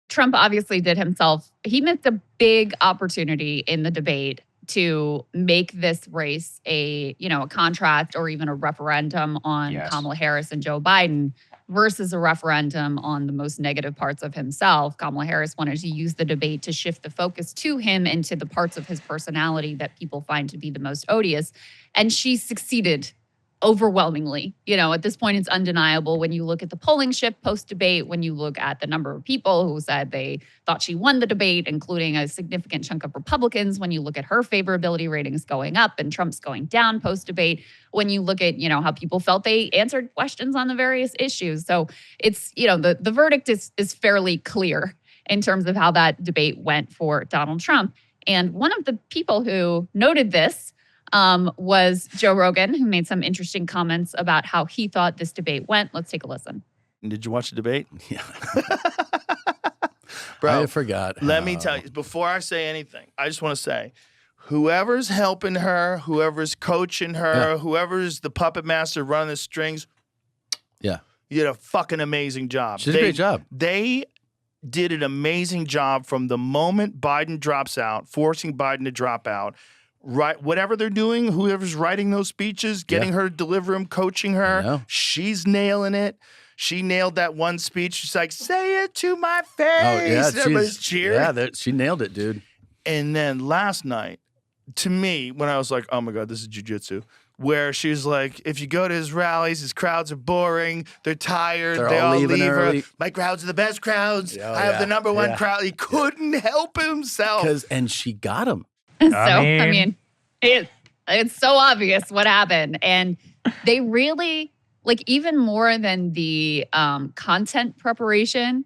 Trump obviously he missed a big opportunity in the debate to make this race a contrast or even a referendum on Kamala Harris and Joe Biden versus a referendum on the most negative parts of himself. Kamala Harris wanted to use the debate to shift the focus to him and to the parts of his personality that people find to be the most odious. And she succeeded overwhelmingly. At this point, it's undeniable when you look at the polling shift post-debate, when you look at the number of people who said they thought she won the debate, including a significant chunk of Republicans, when you look at her favorability ratings going up and Trump's going down post-debate, when you look at, how people felt they answered questions on the various issues. So it's, the verdict is fairly clear in terms of how that debate went for Donald Trump. And one of the people who noted this was Joe Rogan, who made some interesting comments about how he thought this debate went. Let's take a listen. Did you watch the debate? Yeah. Bro, I forgot. Let me tell you, before I say anything, I just want to say, whoever's helping her, whoever's coaching her, whoever's the puppet master running the strings, you did a fucking amazing job. She did a great job. They did an amazing job from the moment Biden drops out, forcing Biden to drop out. Right, whatever they're doing, whoever's writing those speeches, getting her to deliver them, coaching her, she's nailing it. She nailed that one speech. She's like, "Say it to my face." Oh yeah, everybody's cheering. Yeah, she nailed it, dude. And then last night, to me, when I was like, "Oh my god, this is jujitsu," where she's like, "If you go to his rallies, his crowds are boring. They're tired. They all leave early. My crowds are the best crowds. I have the number one crowd." He couldn't help himself. And she got him. I mean, it's so obvious what happened. And they really, even more than the content preparation,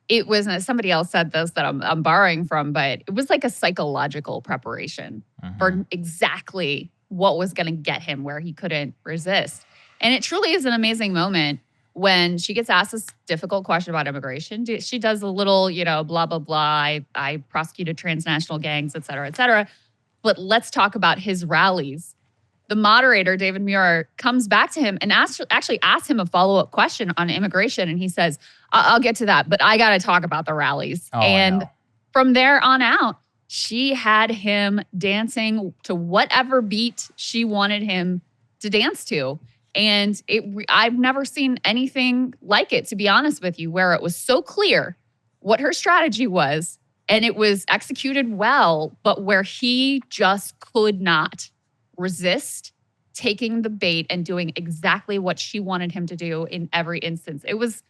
it was, somebody else said this that I'm borrowing from, but it was like a psychological preparation for exactly what was going to get him where he couldn't resist. And it truly is an amazing moment when she gets asked this difficult question about immigration. She does a little, blah, blah, blah. I prosecuted transnational gangs, et cetera, et cetera. But let's talk about his rallies. The moderator, David Muir, comes back to him and actually asks him a follow-up question on immigration. And he says, I'll get to that, but I got to talk about the rallies. And from there on out, she had him dancing to whatever beat she wanted him to dance to. And I've never seen anything like it, to be honest with you, where it was so clear what her strategy was. And it was executed well, but where he just could not resist taking the bait and doing exactly what she wanted him to do in every instance. It was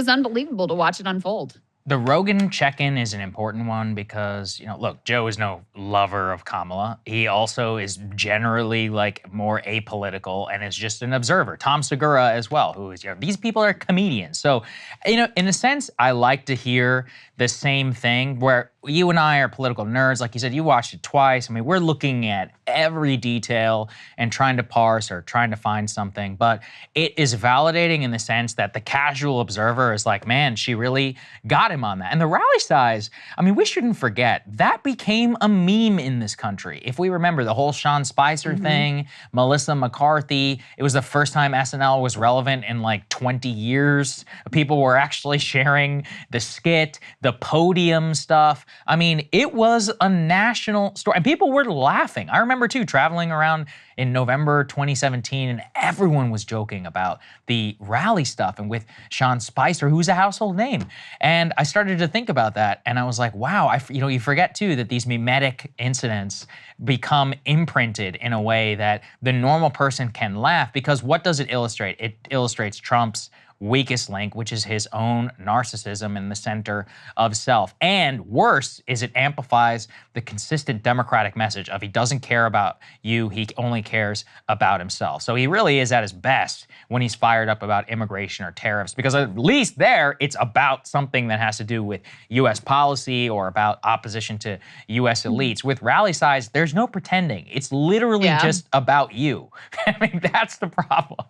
unbelievable to watch it unfold. The Rogan check-in is an important one because, look, Joe is no lover of Kamala. He also is generally more apolitical and is just an observer. Tom Segura as well, who is, these people are comedians. So, in a sense, I like to hear the same thing where you and I are political nerds. Like you said, you watched it twice. I mean, we're looking at every detail and trying to parse or trying to find something. But it is validating in the sense that the casual observer is like, man, she really got him on that. And the rally size, I mean, we shouldn't forget, that became a meme in this country. If we remember the whole Sean Spicer thing, Melissa McCarthy, it was the first time SNL was relevant in 20 years. People were actually sharing the skit, the podium stuff. I mean, it was a national story, and people were laughing. I remember too, traveling around in November 2017, and everyone was joking about the rally stuff and with Sean Spicer, who's a household name. And I started to think about that, and I was like, wow, you forget too that these mimetic incidents become imprinted in a way that the normal person can laugh, because what does it illustrate? It illustrates Trump's weakest link, which is his own narcissism in the center of self. And worse is it amplifies the consistent Democratic message of he doesn't care about you, he only cares about himself. So he really is at his best when he's fired up about immigration or tariffs, because at least there it's about something that has to do with U.S. policy or about opposition to U.S. elites. With rally size, there's no pretending. It's literally just about you. I mean, that's the problem.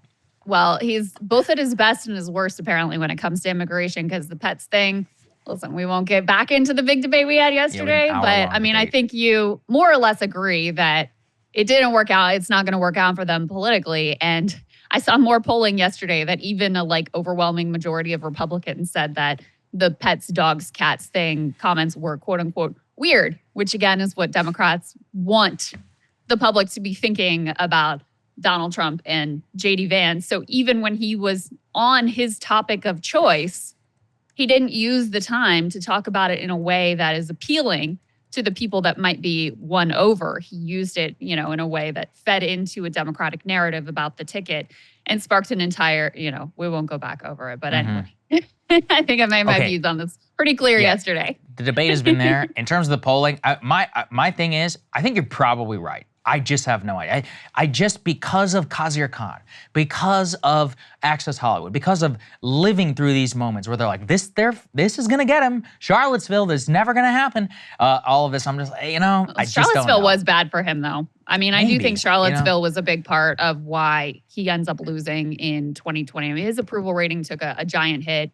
Well, he's both at his best and his worst, apparently, when it comes to immigration, because the pets thing, listen, we won't get back into the big debate we had yesterday, but I mean, debate. I think you more or less agree that it didn't work out. It's not going to work out for them politically. And I saw more polling yesterday that even a overwhelming majority of Republicans said that the pets, dogs, cats thing comments were quote unquote weird, which again is what Democrats want the public to be thinking about Donald Trump and JD Vance. So even when he was on his topic of choice, he didn't use the time to talk about it in a way that is appealing to the people that might be won over. He used it, in a way that fed into a Democratic narrative about the ticket and sparked an entire, we won't go back over it. But anyway, I think I made my views on this pretty clear yesterday. The debate has been there. In terms of the polling, my thing is, I think you're probably right. I just have no idea. I just, because of Khazir Khan, because of Access Hollywood, because of living through these moments where they're like, this is gonna get him. Charlottesville, this is never gonna happen. All of this, I'm just, I just don't know. Charlottesville was bad for him, though. I mean, I do think Charlottesville was a big part of why he ends up losing in 2020. I mean, his approval rating took a giant hit.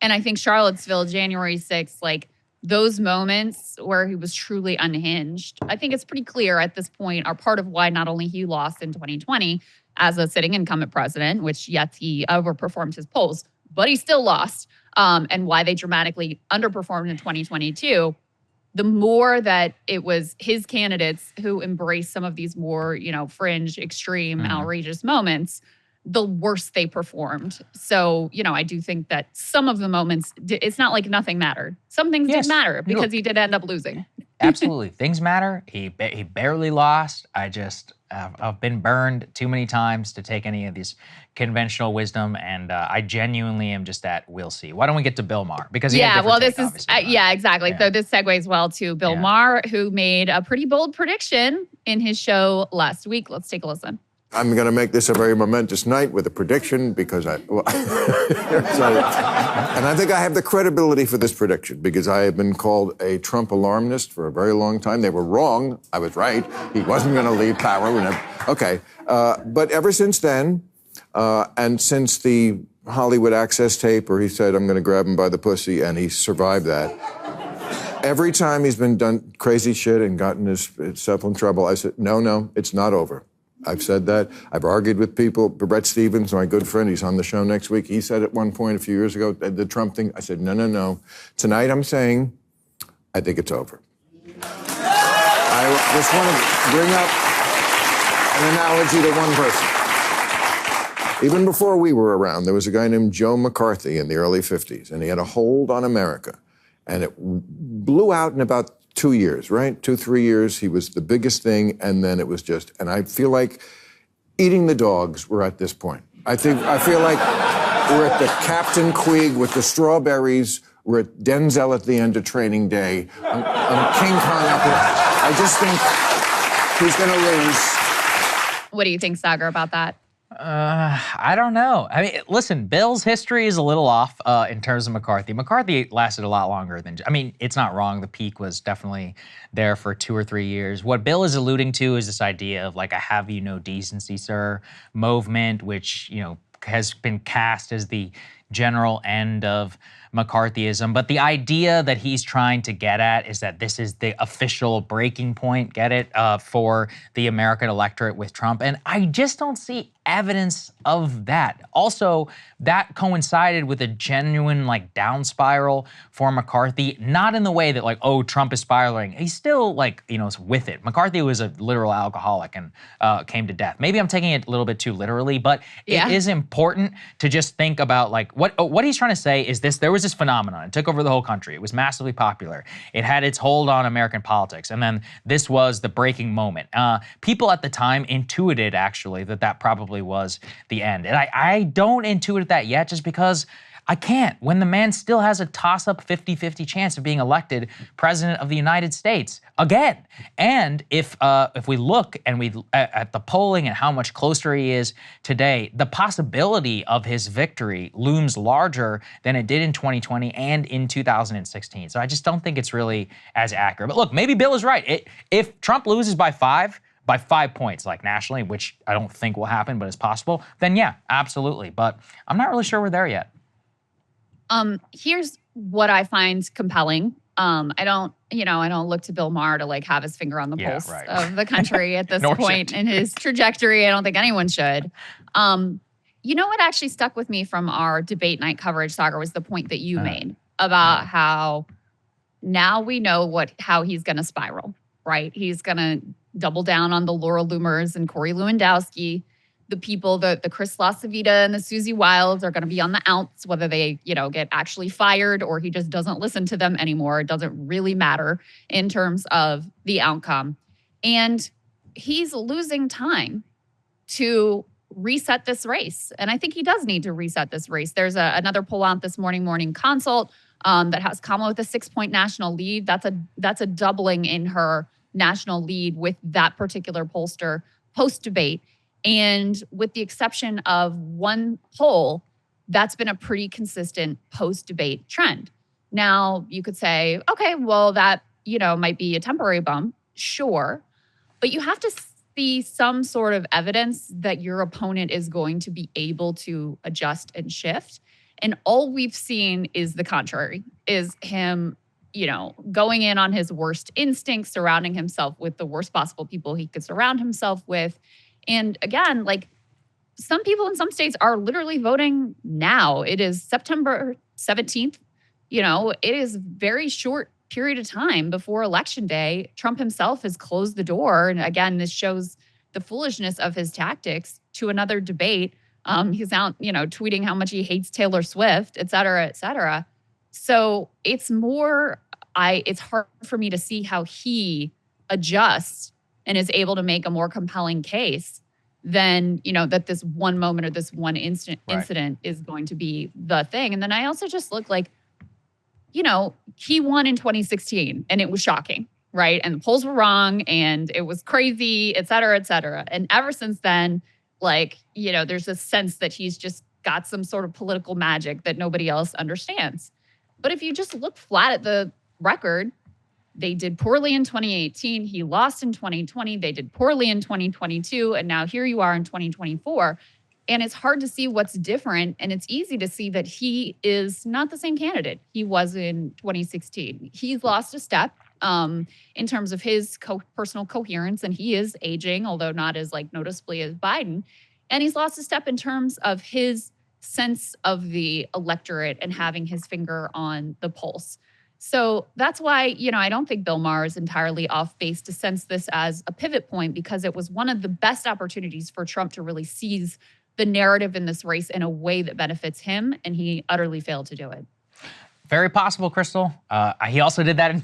And I think Charlottesville, January 6th, those moments where he was truly unhinged, I think it's pretty clear at this point, are part of why not only he lost in 2020 as a sitting incumbent president, which yes, he overperformed his polls, but he still lost, and why they dramatically underperformed in 2022. The more that it was his candidates who embraced some of these more, fringe, extreme, outrageous moments, the worse they performed. So, I do think that some of the moments, it's not like nothing mattered. Some things did matter because he did end up losing. Absolutely. Things matter. He barely lost. I've been burned too many times to take any of this conventional wisdom, and I genuinely am just at we'll see. Why don't we get to Bill Maher? Because exactly. So this segues well to Bill Maher, who made a pretty bold prediction in his show last week. Let's take a listen. I'm going to make this a very momentous night with a prediction because and I think I have the credibility for this prediction because I have been called a Trump alarmist for a very long time. They were wrong. I was right. He wasn't going to leave power. But ever since then, and since the Hollywood Access tape where he said, I'm going to grab him by the pussy, and he survived that, every time he's been done crazy shit and gotten himself in trouble, I said, no, it's not over. I've said that. I've argued with people. Brett Stevens, my good friend, he's on the show next week. He said at one point a few years ago, the Trump thing, I said, no. Tonight I'm saying, I think it's over. I just want to bring up an analogy to one person. Even before we were around, there was a guy named Joe McCarthy in the early 50s, and he had a hold on America. And it blew out in about 2 years, right? 2-3 years, he was the biggest thing, and then it was just, and I feel like eating the dogs, we're at this point. I feel like we're at the Captain Queeg with the strawberries, we're at Denzel at the end of Training Day, I'm King Kong up here. I just think he's gonna lose. What do you think, Saagar, about that? I don't know. I mean, listen, Bill's history is a little off in terms of McCarthy. McCarthy lasted a lot longer than, it's not wrong. The peak was definitely there for 2 or 3 years. What Bill is alluding to is this idea of like a have you no decency, sir movement, which, has been cast as the general end of McCarthyism. But the idea that he's trying to get at is that this is the official breaking point, for the American electorate with Trump. And I just don't see evidence of that. Also, that coincided with a genuine down spiral for McCarthy, not in the way that Trump is spiraling. He's still with it. McCarthy was a literal alcoholic and came to death. Maybe I'm taking it a little bit too literally, but it is important to just think about what he's trying to say is this: there was this phenomenon. It took over the whole country. It was massively popular. It had its hold on American politics. And then this was the breaking moment. People at the time intuited actually that probably was the end. And I don't intuit that yet just because I can't. When the man still has a toss-up 50-50 chance of being elected president of the United States again. And if we look and at the polling and how much closer he is today, the possibility of his victory looms larger than it did in 2020 and in 2016. So I just don't think it's really as accurate. But look, maybe Bill is right. If Trump loses by 5 points, nationally, which I don't think will happen, but it's possible, then yeah, absolutely. But I'm not really sure we're there yet. Here's what I find compelling. I don't look to Bill Maher to have his finger on the pulse of the country at this point in his trajectory. I don't think anyone should. What actually stuck with me from our debate night coverage, Saagar, was the point that you made about how now we know how he's going to spiral, right? He's going to double down on the Laura Loomers and Corey Lewandowski. The people, the Chris LaCivita and the Susie Wilds are going to be on the outs, whether they, get actually fired or he just doesn't listen to them anymore. It doesn't really matter in terms of the outcome. And he's losing time to reset this race. And I think he does need to reset this race. There's another poll out this Morning Consult that has Kamala with a 6-point national lead. That's a doubling in her national lead with that particular pollster post-debate. And with the exception of one poll, that's been a pretty consistent post-debate trend. Now, you could say, okay, well, that, might be a temporary bump. Sure. But you have to see some sort of evidence that your opponent is going to be able to adjust and shift. And all we've seen is the contrary, is him, going in on his worst instincts, surrounding himself with the worst possible people he could surround himself with. And again, some people in some states are literally voting now. It is September 17th. It is very short period of time before Election Day. Trump himself has closed the door. And again, this shows the foolishness of his tactics to another debate. He's out, tweeting how much he hates Taylor Swift, et cetera, et cetera. So it's hard for me to see how he adjusts and is able to make a more compelling case than, that this one moment or this one incident is going to be the thing. And then I also just look like, he won in 2016 and it was shocking, right? And the polls were wrong and it was crazy, et cetera, et cetera. And ever since then, there's a sense that he's just got some sort of political magic that nobody else understands. But if you just look flat at the record, they did poorly in 2018. He lost in 2020. They did poorly in 2022. And now here you are in 2024. And it's hard to see what's different. And it's easy to see that he is not the same candidate he was in 2016. He's lost a step in terms of his personal coherence. And he is aging, although not as noticeably as Biden. And he's lost a step in terms of his sense of the electorate and having his finger on the pulse. So that's why, I don't think Bill Maher is entirely off base to sense this as a pivot point, because it was one of the best opportunities for Trump to really seize the narrative in this race in a way that benefits him, and he utterly failed to do it. Very possible, Krystal. He also did that,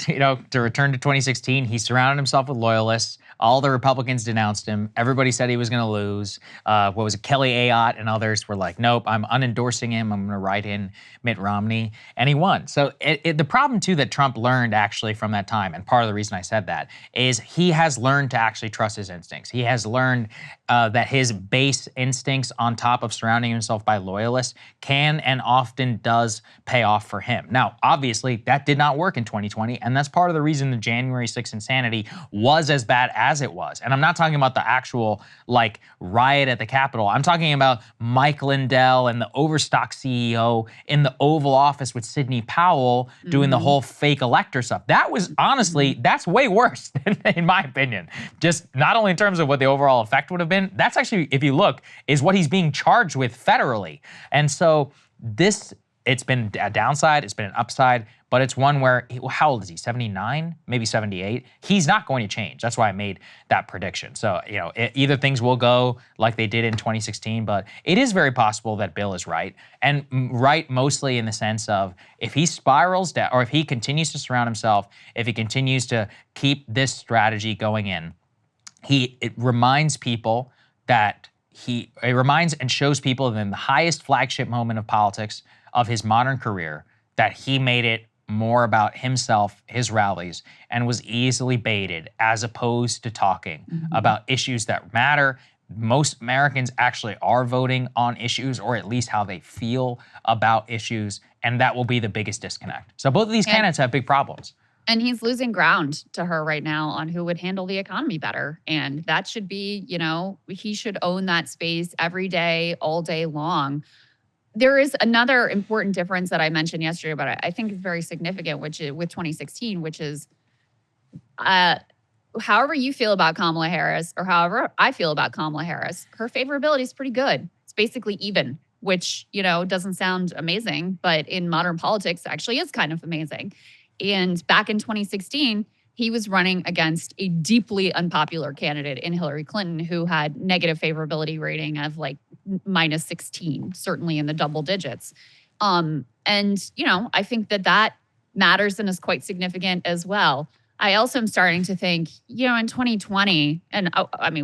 to return to 2016. He surrounded himself with loyalists. All the Republicans denounced him. Everybody said he was going to lose. What was it? Kelly Ayotte and others were like, nope, I'm unendorsing him. I'm going to write in Mitt Romney. And he won. So the problem, too, that Trump learned actually from that time, and part of the reason I said that, is he has learned to actually trust his instincts. He has learned that his base instincts on top of surrounding himself by loyalists can and often does pay off for him. Now, obviously, that did not work in 2020, and that's part of the reason the January 6th insanity was as bad as it was. And I'm not talking about the actual, riot at the Capitol. I'm talking about Mike Lindell and the Overstock CEO in the Oval Office with Sidney Powell doing the whole fake elector stuff. That was, honestly, that's way worse, in my opinion. Just not only in terms of what the overall effect would have been, that's actually, if you look, is what he's being charged with federally. And so it's been a downside, it's been an upside, but it's one where, how old is he, 79, maybe 78? He's not going to change. That's why I made that prediction. So, either things will go like they did in 2016, but it is very possible that Bill is right. And right mostly in the sense of, if he spirals down, or if he continues to surround himself, if he continues to keep this strategy going in, it reminds people that it reminds and shows people that in the highest flagship moment of politics of his modern career, that he made it more about himself, his rallies, and was easily baited as opposed to talking about issues that matter. Most Americans actually are voting on issues, or at least how they feel about issues, and that will be the biggest disconnect. So both of these candidates have big problems. And he's losing ground to her right now on who would handle the economy better. And that should be, he should own that space every day, all day long. There is another important difference that I mentioned yesterday, but I think is very significant, which is with 2016, which is however you feel about Kamala Harris, or however I feel about Kamala Harris, her favorability is pretty good. It's basically even which, doesn't sound amazing, but in modern politics actually is kind of amazing. And back in 2016, he was running against a deeply unpopular candidate in Hillary Clinton who had negative favorability rating of like minus 16, certainly in the double digits. And, I think that matters and is quite significant as well. I also am starting to think, in 2020, and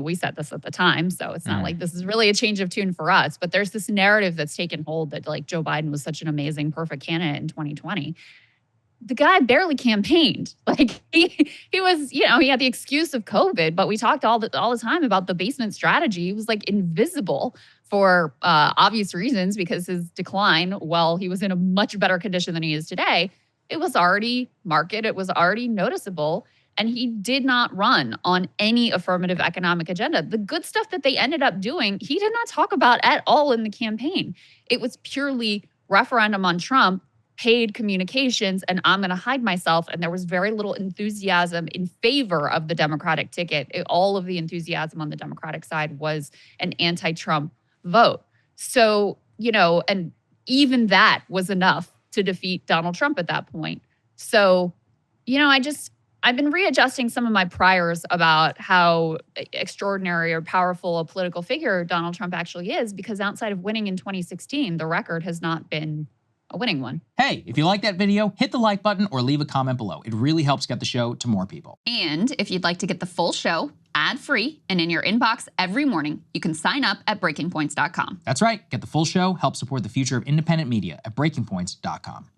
we said this at the time, so it's not like this is really a change of tune for us, but there's this narrative that's taken hold that like Joe Biden was such an amazing, perfect candidate in 2020. The guy barely campaigned. Like he was, he had the excuse of COVID, but we talked all the time about the basement strategy. He was like invisible for obvious reasons because his decline, while he was in a much better condition than he is today, it was already marked, it was already noticeable, and he did not run on any affirmative economic agenda. The good stuff that they ended up doing, he did not talk about at all in the campaign. It was purely referendum on Trump, paid communications, and I'm going to hide myself. And there was very little enthusiasm in favor of the Democratic ticket. All of the enthusiasm on the Democratic side was an anti-Trump vote. So, and even that was enough to defeat Donald Trump at that point. So, I've been readjusting some of my priors about how extraordinary or powerful a political figure Donald Trump actually is, because outside of winning in 2016, the record has not been a winning one. Hey, if you like that video, hit the like button or leave a comment below. It really helps get the show to more people. And if you'd like to get the full show ad-free and in your inbox every morning, you can sign up at breakingpoints.com. That's right. Get the full show, help support the future of independent media at breakingpoints.com.